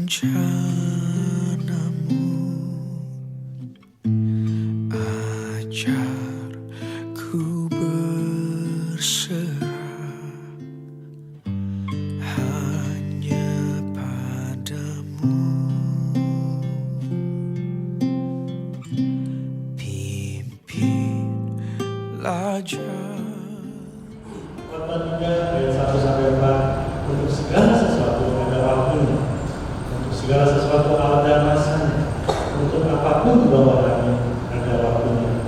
rencanamu, ajar ku berserah hanya padamu. Pimpinlah Khotbah 3 ayat 1 sampai 4. Untuk segala sesuatu ada waktunya, untuk segala sesuatu ada masanya, untuk apapun bawaannya ada waktunya.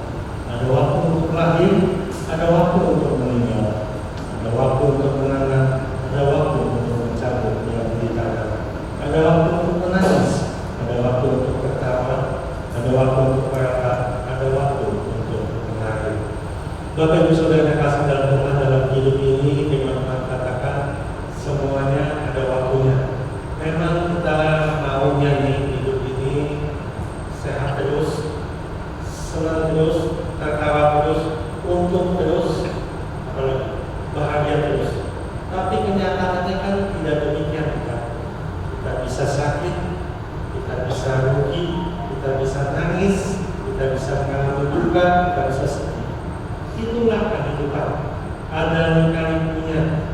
Ada waktu untuk lahir, ada waktu untuk meninggal, ada waktu untuk menanam, ada waktu untuk mencabut yang ditanam, ada waktu untuk menangis, ada waktu untuk tertawa, ada waktu untuk merata, ada waktu untuk menari. Bapak Ibu Saudara kasih dalam Tuhan, dalam hidup ini firman Tuhan katakan semuanya ada waktunya. Memang kita maunya nih hidup ini sehat terus, senang terus, tertawa terus, untung terus, apalagi bahagia terus. Tapi kenyataannya kan tidak demikian. Kita bisa sakit, kita bisa rugi, kita bisa nangis, kita bisa mengalami duka, kita bisa sedih. Itulah kehidupan. Ada lika-likunya.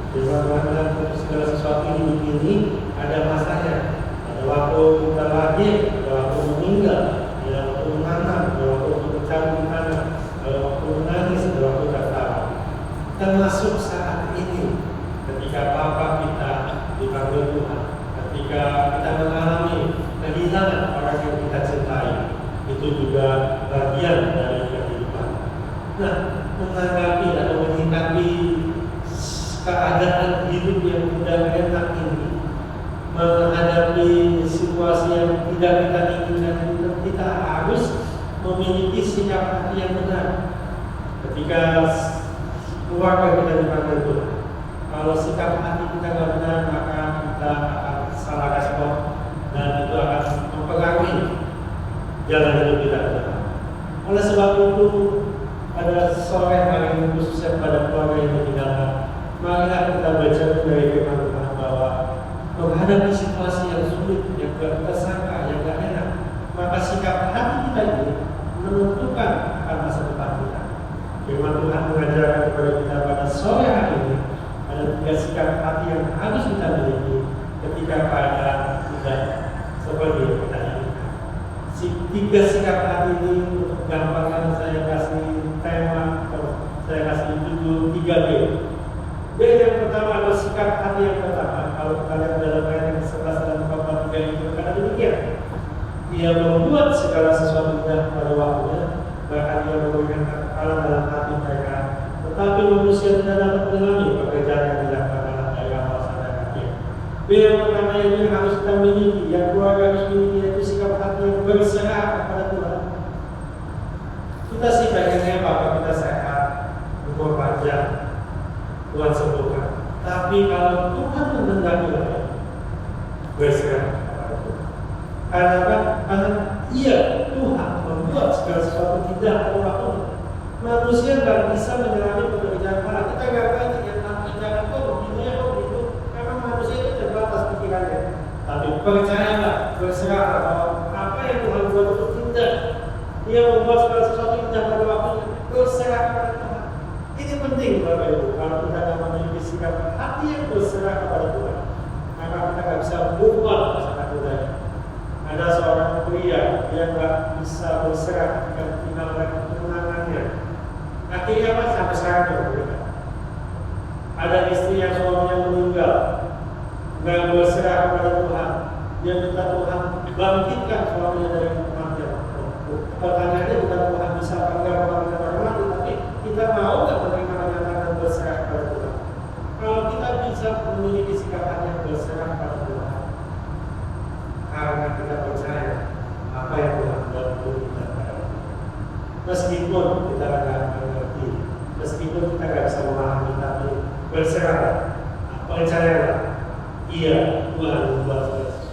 Firman Tuhan dalam segala sesuatu hidup ini ada masanya. Ada waktu kita lahir, ada waktu meninggal, ada waktu menanam, ada waktu untuk mencabut di tanah, ada waktu menangis, ada waktu tertawa. Termasuk saat ini, ketika Bapa kita dipanggil Tuhan, ketika kita mengalami kehilangan orang yang kita cintai, itu juga bagian dari kehidupan. Nah, menanggapi atau menyikapi keadaan hidup yang tidak enak ini, menghadapi situasi yang tidak kita inginkan, kita harus memiliki sikap hati yang benar. Ketika keluarga kita dipanggil Tuhan, kalau sikap hati kita tidak benar, maka kita akan salah respon dan itu akan mempengaruhi jalan hidup kita ke depan. Oleh sebab itu, pada sore hari ini khususnya pada keluarga yang ditinggalkan, marilah kita baca dari firman Tuhan bahwa menghadapi situasi yang sulit, yang tidak tersangka, yang tidak enak, maka sikap hati kita ini menentukan akan masa depan kita. Firman Tuhan mengajarkan kepada kita pada sore hari ini ada 3 sikap hati yang harus kita miliki ketika keadaan tidak seperti yang kita inginkan. 3 sikap hati ini untuk gambarkan saya kasih tema atau saya kasih judul 3B. B yang pertama adalah sikap hati yang pertama. Kalau kita lihat dalam ayat yang 11 dan 43 itu berkata demikian. Dia membuat segala sesuatu pada waktunya, bahkan dia memberikan kekekalan dalam hati mereka. Tetapi manusia tidak dapat mengalami pekerjaan yang dilakukan dari awal sampai akhir. B yang pertama ini yang harus kita miliki, yang keluarga harus miliki, yaitu sikap hati yang berserah kepada Tuhan. Kita sih pengennya Bapak kita sehat, umur panjang, Tuhan sembuhkan. Tapi kalau Tuhan menghendaki lain, berserah kepada Tuhan. Karena Ia Tuhan membuat segala sesuatu tidak ada waktunya. Manusia tidak bisa menyelami pekerjaan Allah. Kita nggak ngerti dengan pekerjaan kok begini kok begitu. Karena manusia itu terbatas pikirannya. Tapi percayalah, berserah bahwa apa yang Tuhan buat itu tidak. Dia membuat segala sesuatu tidak pada waktunya. Berserah kepada Tuhan. Ini penting Bapak Ibu. Kalau kita akan memiliki sikap hati yang berserah kepada Tuhan, maka kita nggak bisa move on ke sana budaya. Ada seorang pria dia nggak bisa berserah ketika tinggalkan kemenangannya. Akhirnya apa? Sampai sekarang dia berbeda. Ada istri yang suaminya meninggal, nggak berserah kepada Tuhan. Dia minta Tuhan bangkitkan suaminya dari kematian. Pertanyaannya bukan Tuhan bisa apa enggak membangkitkan orang mati, tapi kita mau nggak menerima kenyataan dan berserah kepada Tuhan. Kalau kita bisa memiliki sikap hati yang berserah kepada Tuhan, karena kita percaya apa yang Tuhan buat itu kita percaya. Meskipun kita nggak mengerti, meskipun kita nggak bisa memahami, tapi berserah, percayalah, Ia Tuhan membuat segala sesuatu.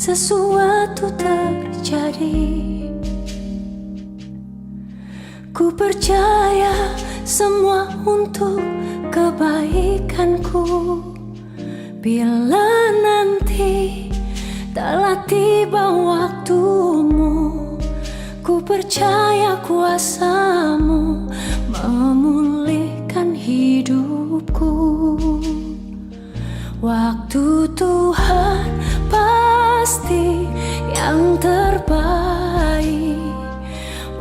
sesuatu terjadi. Ku percaya semua untuk kebaikanku. Bila nanti telah tiba waktumu, ku percaya kuasamu memulihkan hidupku. Waktu Tuhan pasti yang terbaik,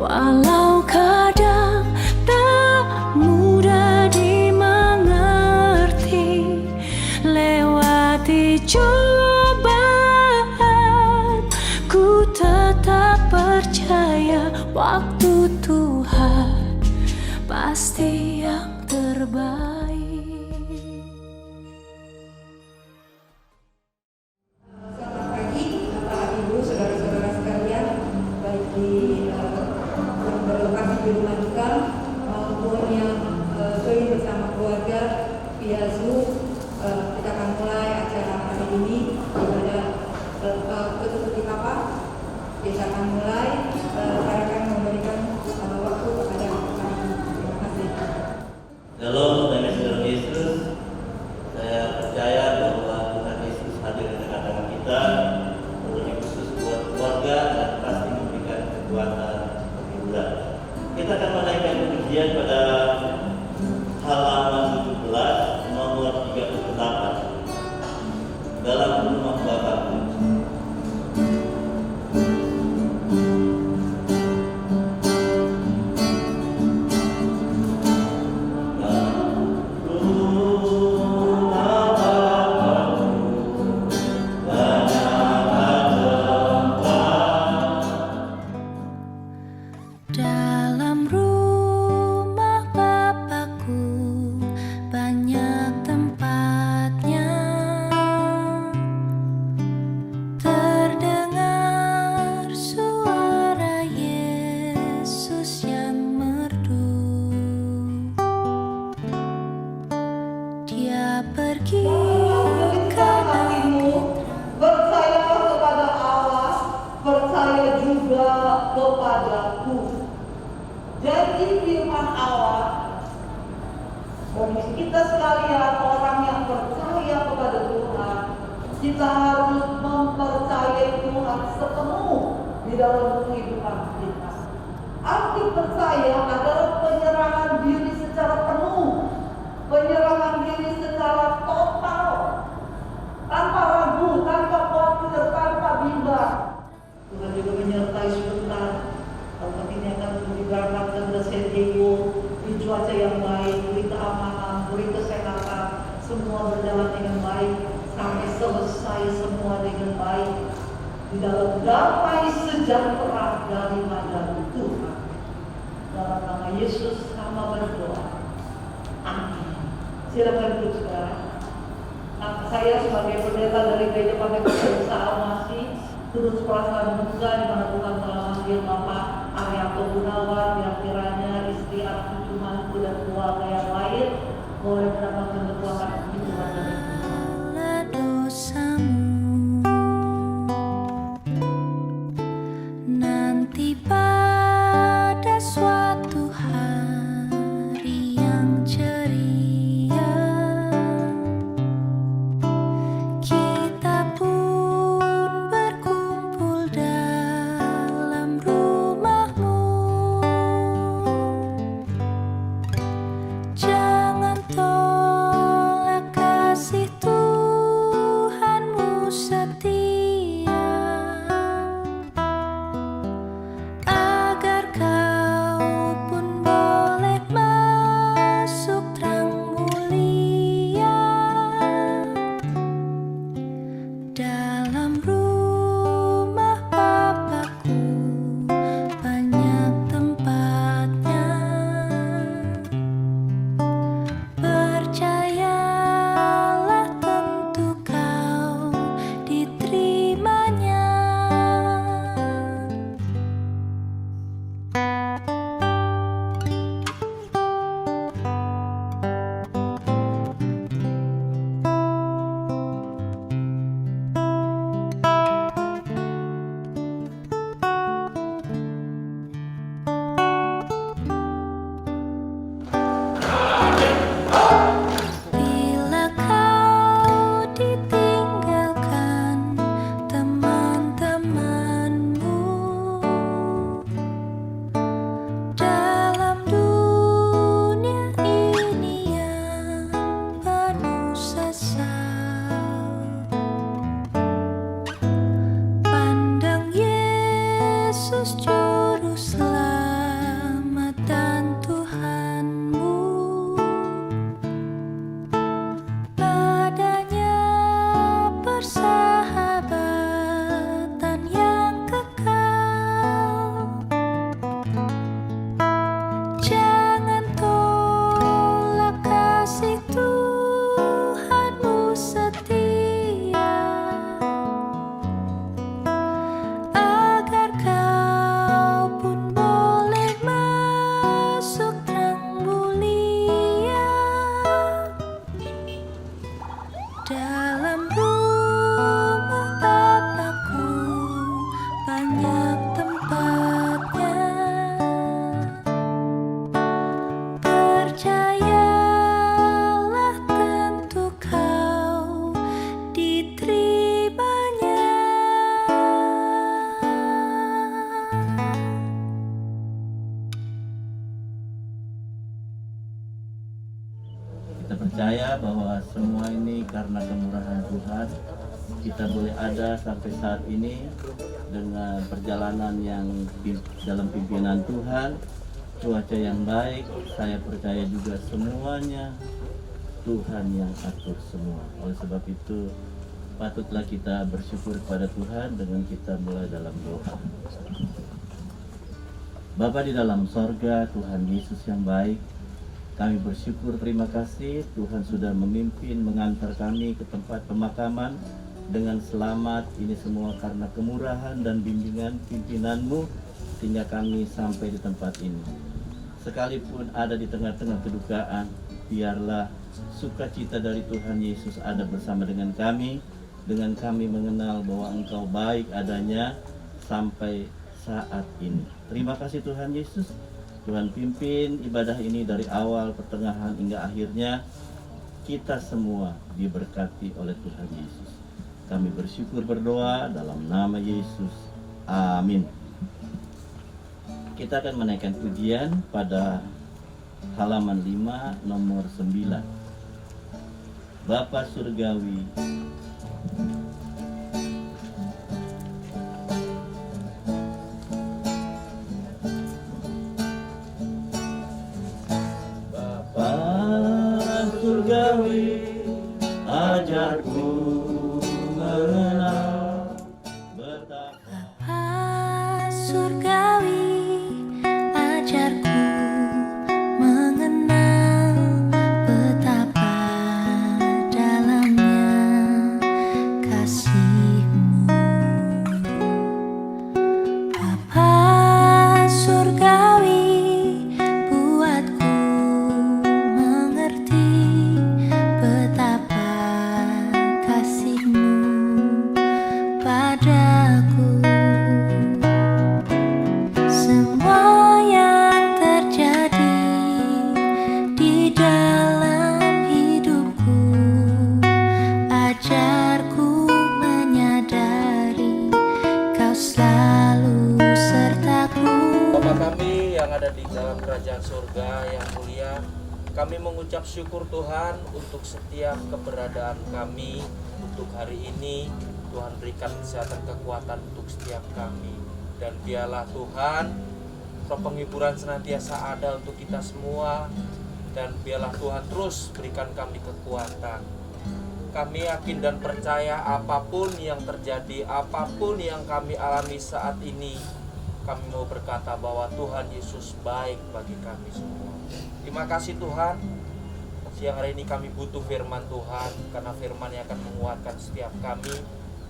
walau kadang tak mudah dimengerti. Lewati cobaan, ku tetap percaya waktu Tuhan pasti yang terbaik. Selamat pagi, Bapak, Ibu, saudara-saudara sekalian, baik di yang berlokasi di rumah duka maupun yang join bersama keluarga via Zoom. Kita akan mulai acara hari ini ibadah ketutup di Papa. Kita akan mulai, saya akan memberikan waktu kepada kami. Terima kasih. Shalom, nama Tuhan Yesus. Saya percaya bahwa Tuhan Yesus hadir di tengah-tengah kita, terlebih khusus buat keluarga dan pasti memberikan kekuatan penghiburan. Kita akan menaikkan pujian pada halaman 17 nomor 38 dalam rumah Bapakku. Dalam rumah Bapakku banyak tempatnya, terdengar suara Yesus yang merdu. Dia pergi ke langit. Percaya kepada Allah, percaya juga kepadaku. Jadi firman Allah bagi kita sekalian, orang yang percaya kepada Tuhan, kita harus mempercayai Tuhan sepenuh di dalam kehidupan kita. Arti percaya adalah penyerahan diri secara penuh, penyerahan diri secara total, tanpa ragu, tanpa khawatir, tanpa bimbang. Tuhan juga menyertai sebentar. Tempat ini akan berangkat ke San Diego di cuaca yang baik, beri keamanan, beri kesehatan, semua berjalan dengan baik sampai selesai semua dengan baik di dalam damai sejahtera daripada Tuhan. Dalam nama Yesus kami berdoa. Amin. Silakan duduk sekarang. Nah, saya sebagai pendeta dari Gereja Pantai Almasi turut perasaan duka di mana Tuhan telah memanggil Bapak Arianto Gunawan yang kiranya istri, anak cucu, mantu dan keluarga yang lain boleh mendapatkan kekuatan kehidupan dari Tuhan. Dosamu nanti pada suatu hari yang ceria, kita pun berkumpul dalam rumahmu. Jangan Yesus Juru Selamat dan Tuhanmu. Padanya persahabatan yang kekal. Jangan tolak kasih Tuhanmu setia, agar kau pun boleh masuk terang mulia. Dalam rumah Bapakku banyak tempatnya. Percayalah tentu kau diterimanya. Kita percaya bahwa semua ini karena kemurahan Tuhan. Kita boleh ada sampai saat ini dengan perjalanan yang dalam pimpinan Tuhan, cuaca yang baik. Saya percaya juga semuanya Tuhan yang atur semua. Oleh sebab itu patutlah kita bersyukur kepada Tuhan dengan kita mulai dalam doa. Bapa di dalam sorga, Tuhan Yesus yang baik, kami bersyukur, terima kasih Tuhan sudah memimpin, mengantar kami ke tempat pemakaman dengan selamat. Ini semua karena kemurahan dan bimbingan pimpinan-Mu sehingga kami sampai di tempat ini. Sekalipun ada di tengah-tengah kedukaan, biarlah sukacita dari Tuhan Yesus ada bersama dengan kami mengenal bahwa Engkau baik adanya sampai saat ini. Terima kasih Tuhan Yesus. Tuhan pimpin ibadah ini dari awal, pertengahan hingga akhirnya. Kita semua diberkati oleh Tuhan Yesus. Kami bersyukur berdoa dalam nama Yesus. Amin. Kita akan menaikkan pujian pada halaman 5 nomor 9. Bapa Surgawi, Bapa Surgawi, ajarku mengenal betapa Bapa Surgawi, ajarku mengenal betapa dalamnya kasih-Mu. Bapa Surgawi, buatku mengerti betapa kasih-Mu padaku. Semua yang terjadi di dalam hidupku, ajarku menyadari Kau selalu sertaku. Bapa kami yang ada di dalam kerajaan surga yang mulia, kami mengucap syukur Tuhan untuk setiap keberadaan kami untuk hari ini. Tuhan berikan kesehatan, kekuatan untuk setiap kami. Dan biarlah Tuhan, roh penghiburan senantiasa ada untuk kita semua. Dan biarlah Tuhan terus berikan kami kekuatan. Kami yakin dan percaya apapun yang terjadi, apapun yang kami alami saat ini, kami mau berkata bahwa Tuhan Yesus baik bagi kami semua. Terima kasih Tuhan. Siang hari ini kami butuh firman Tuhan, karena firman yang akan menguatkan setiap kami,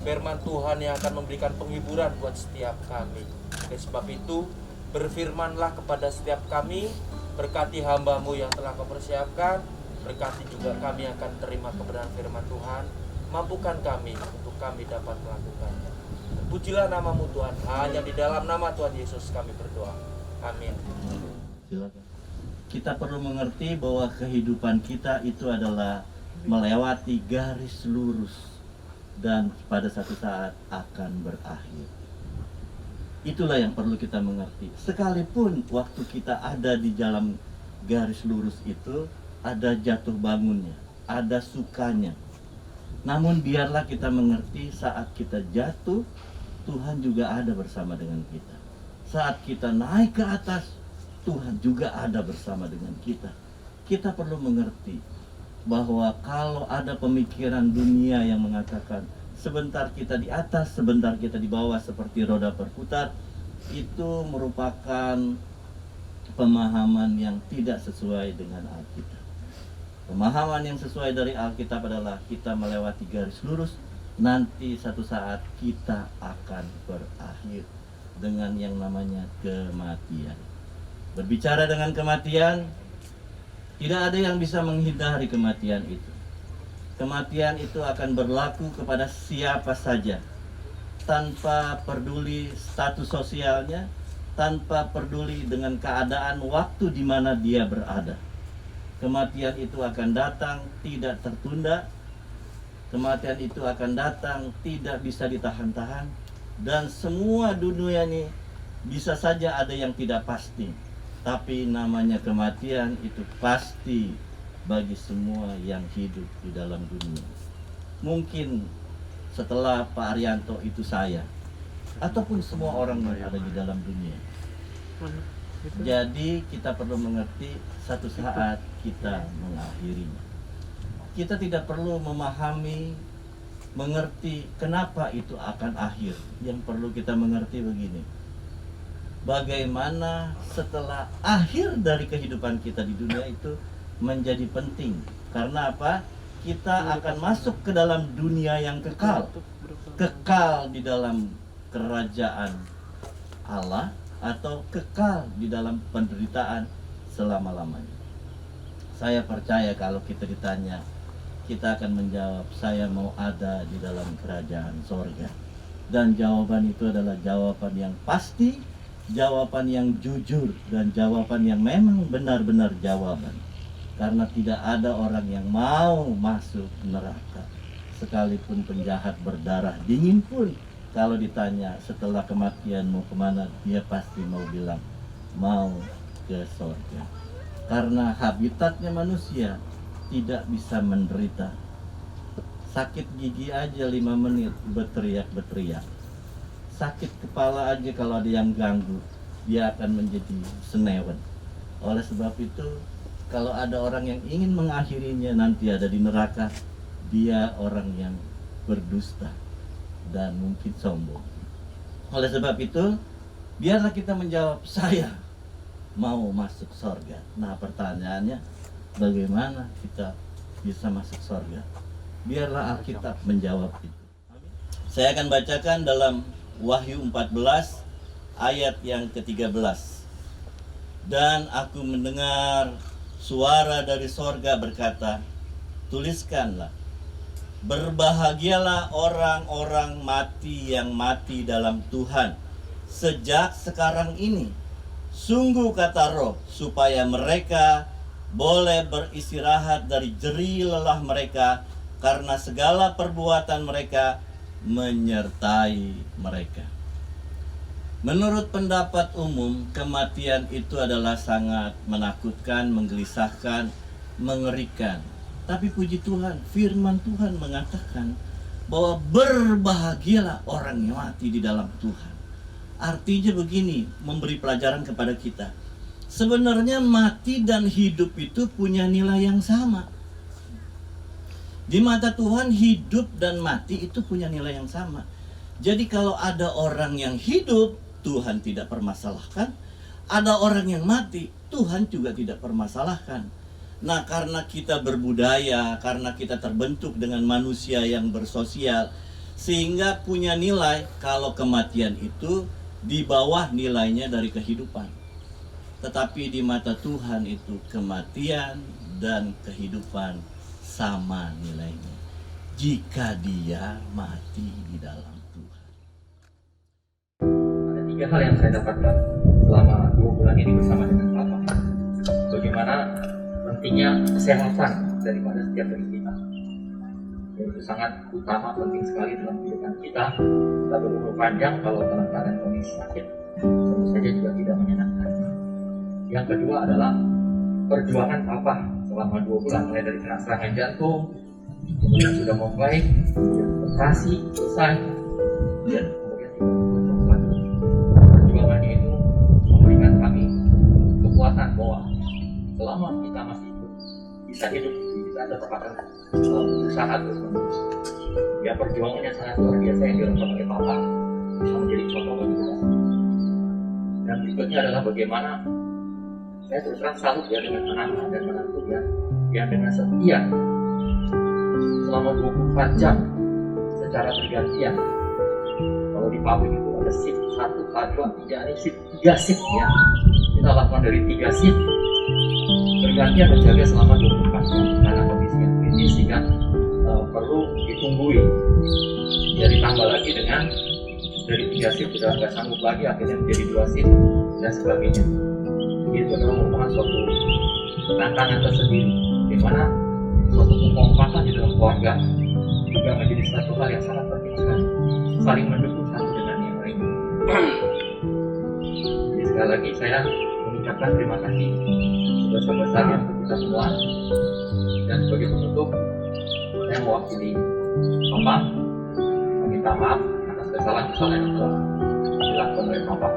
firman Tuhan yang akan memberikan penghiburan buat setiap kami. Oleh sebab itu, berfirmanlah kepada setiap kami, berkati hamba-Mu yang telah Kau persiapkan, berkati juga kami akan terima kebenaran firman Tuhan, mampukan kami untuk kami dapat melakukannya. Pujilah nama-Mu Tuhan, hanya di dalam nama Tuhan Yesus kami berdoa. Amin. silakan. Kita perlu mengerti bahwa kehidupan kita itu adalah melewati garis lurus dan pada satu saat akan berakhir. Itulah yang perlu kita mengerti. Sekalipun waktu kita ada di dalam garis lurus itu, ada jatuh bangunnya, ada sukanya. Namun biarlah kita mengerti saat kita jatuh, Tuhan juga ada bersama dengan kita. saat kita naik ke atas, Tuhan juga ada bersama dengan kita. Kita perlu mengerti bahwa kalau ada pemikiran dunia yang mengatakan sebentar kita di atas, sebentar kita di bawah seperti roda berputar, itu merupakan pemahaman yang tidak sesuai dengan Alkitab. Pemahaman yang sesuai dari Alkitab adalah kita melewati garis lurus, nanti satu saat kita akan berakhir dengan yang namanya kematian. Berbicara dengan kematian, tidak ada yang bisa menghindari kematian itu. Kematian itu akan berlaku kepada siapa saja, tanpa peduli status sosialnya, tanpa peduli dengan keadaan waktu di mana dia berada. Kematian itu akan datang, tidak tertunda. Kematian itu akan datang, tidak bisa ditahan-tahan. Dan semua dunia ini bisa saja ada yang tidak pasti. Tapi namanya kematian itu pasti bagi semua yang hidup di dalam dunia. Mungkin setelah Pak Arianto itu saya, ataupun semua orang yang ada di dalam dunia. Jadi kita perlu mengerti satu saat kita mengakhirinya. Kita tidak perlu memahami, mengerti kenapa itu akan akhir. Yang perlu kita mengerti begini: bagaimana setelah akhir dari kehidupan kita di dunia itu menjadi penting. Karena apa? Kita akan masuk ke dalam dunia yang kekal. Kekal di dalam kerajaan Allah, atau kekal di dalam penderitaan selama-lamanya. Saya percaya kalau kita ditanya, kita akan menjawab, saya mau ada di dalam kerajaan sorga. Dan jawaban itu adalah jawaban yang pasti, jawaban yang jujur, dan jawaban yang memang benar-benar jawaban. Karena tidak ada orang yang mau masuk neraka. Sekalipun penjahat berdarah dingin pun, kalau ditanya setelah kematian mau kemana, dia pasti mau bilang mau ke surga. Karena habitatnya manusia tidak bisa menderita. Sakit gigi aja 5 menit berteriak-berteriak. Sakit kepala aja kalau ada yang ganggu, dia akan menjadi senewan. Oleh sebab itu, kalau ada orang yang ingin mengakhirinya nanti ada di neraka, dia orang yang berdusta dan mungkin sombong. Oleh sebab itu, biarlah kita menjawab, saya mau masuk surga. Nah, pertanyaannya, bagaimana kita bisa masuk surga? Biarlah Alkitab menjawab itu. Saya akan bacakan dalam Wahyu 14 ayat yang ke-13. Dan aku mendengar suara dari sorga berkata, tuliskanlah, berbahagialah orang-orang mati yang mati dalam Tuhan sejak sekarang ini. Sungguh kata Roh, supaya mereka boleh beristirahat dari jerih lelah mereka, karena segala perbuatan mereka menyertai mereka. Menurut pendapat umum, kematian itu adalah sangat menakutkan, menggelisahkan, mengerikan. Tapi puji Tuhan, firman Tuhan mengatakan bahwa berbahagialah orang yang mati di dalam Tuhan. Artinya begini, memberi pelajaran kepada kita. Sebenarnya mati dan hidup itu punya nilai yang sama. Di mata Tuhan, hidup dan mati itu punya nilai yang sama. Jadi kalau ada orang yang hidup, Tuhan tidak permasalahkan. Ada orang yang mati, Tuhan juga tidak permasalahkan. Nah, karena kita berbudaya, karena kita terbentuk dengan manusia yang bersosial, sehingga punya nilai kalau kematian itu di bawah nilainya dari kehidupan. Tetapi di mata Tuhan itu kematian dan kehidupan sama nilainya, jika dia mati di dalam Tuhan. Ada 3 hal yang saya dapatkan selama 2 bulan ini bersama dengan Bapak. Bagaimana pentingnya kesehatan daripada setiap dari kita. Itu sangat utama, penting sekali dalam kehidupan kita. Kita berumur panjang kalau dalam keadaan kondisi sakit, tentu saja juga tidak menyenangkan. Yang kedua adalah perjuangan Papa selama 2 bulan, mulai dari kena serangan jantung, kemudian sudah membaik, kemudian operasi selesai, dan kemudian tiba-tiba coklat. Perjuangannya itu bisa hidup di ada tempatan usaha terus menerus. Ya perjuangannya sangat luar biasa yang dilakukan oleh Papa bisa menjadi contoh bagi kita. Dan berikutnya adalah bagaimana saya terus terang salut ya dengan anak-anak dan menantu ya yang dengan setia selama 24 jam secara bergantian. Kalau di pabrik itu ada shift 1, 2, 3, ini shift 3 shift ya. Kita lakukan dari 3 shift bergantian menjaga selama 24 jam karena kondisi yang kritis sehingga perlu ditunggui. Jadi tambah lagi dengan dari 3 shift sudah nggak sanggup lagi akhirnya menjadi 2 shift dan sebagainya. Itu adalah merupakan suatu tantangan tersendiri di mana suatu kekompakan di dalam keluarga juga menjadi satu hal yang sangat penting sekali, saling mendukung satu dengan yang lain. Jadi sekali lagi saya mengucapkan terima kasih sebesar-besarnya untuk kita semua, dan sebagai penutup saya mewakili Papa meminta maaf atas kesalahan-kesalahan yang telah dilakukan oleh Papa.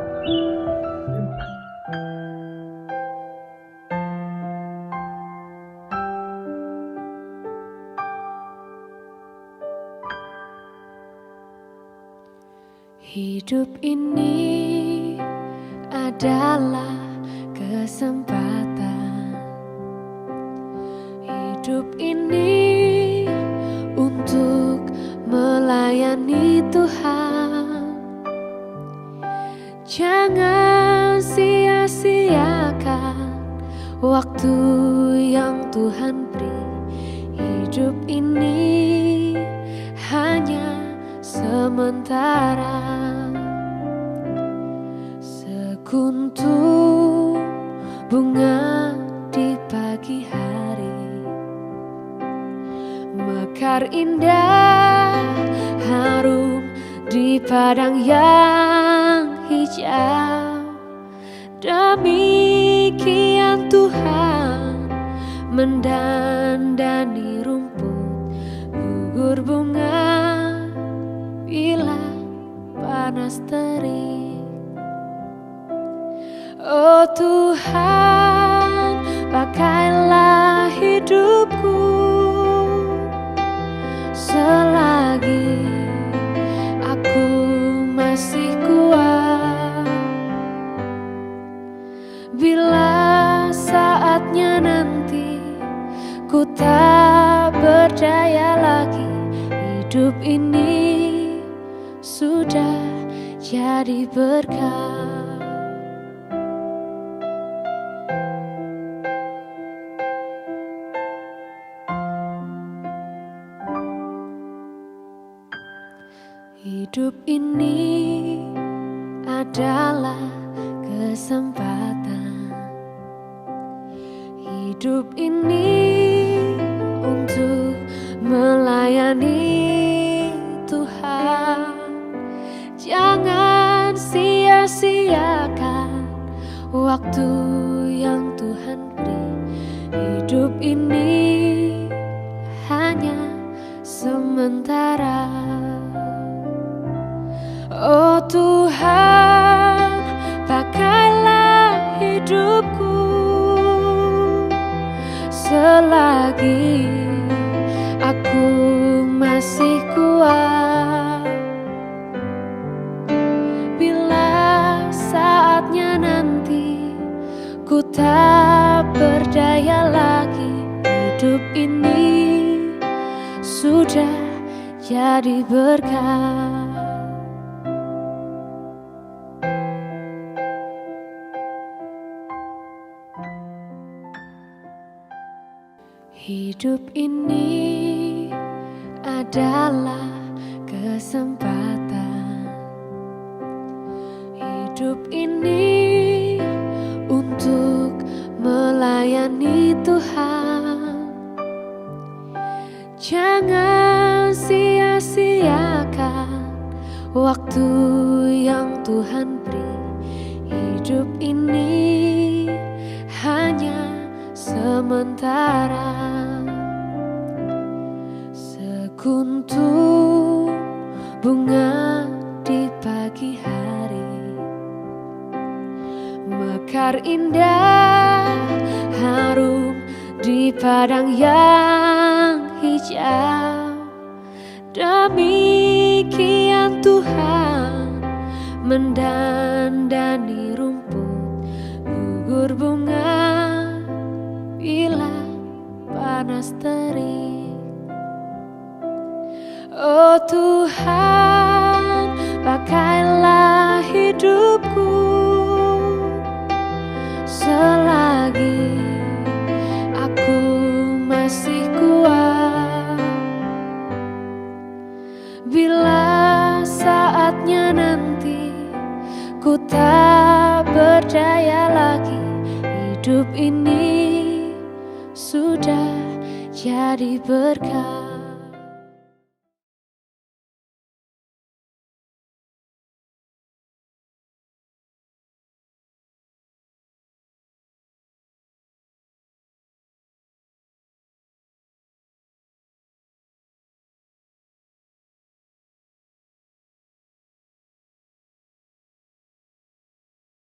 Hidup ini adalah kesempatan. Hidup ini untuk melayani Tuhan. Jangan sia-siakan waktu yang Tuhan beri. Hidup ini hanya sementara. Sekuntum bunga di pagi hari, mekar indah harum di padang yang hijau. Demikian Tuhan mendandani rumput, gugur bunga bila panas terik. Oh Tuhan, pakailah hidupku selagi aku masih kuat. Bila saatnya nanti ku tak berdaya lagi, hidup ini sudah jadi berkah. Hidup ini adalah kesempatan. Hidup ini untuk melayani Tuhan. Jangan sia-siakan waktu yang Tuhan beri. Hidup ini hanya sementara. Oh Tuhan, pakailah hidupku selagi aku masih kuat. Bila saatnya nanti ku tak berdaya lagi, hidup ini sudah jadi berkah. Hidup ini adalah kesempatan. Hidup ini untuk melayani Tuhan. Jangan sia-siakan waktu yang Tuhan beri. Hidup ini hanya sementara. Sekuntum bunga di pagi hari, mekar indah harum di padang yang hijau. Demikian Tuhan mendandani rumput gugur bunga bila panas terik. Oh Tuhan, pakailah hidupku selagi aku masih kuat. Bila saatnya nanti ku tak berdaya lagi, hidup ini sudah jadi berkah.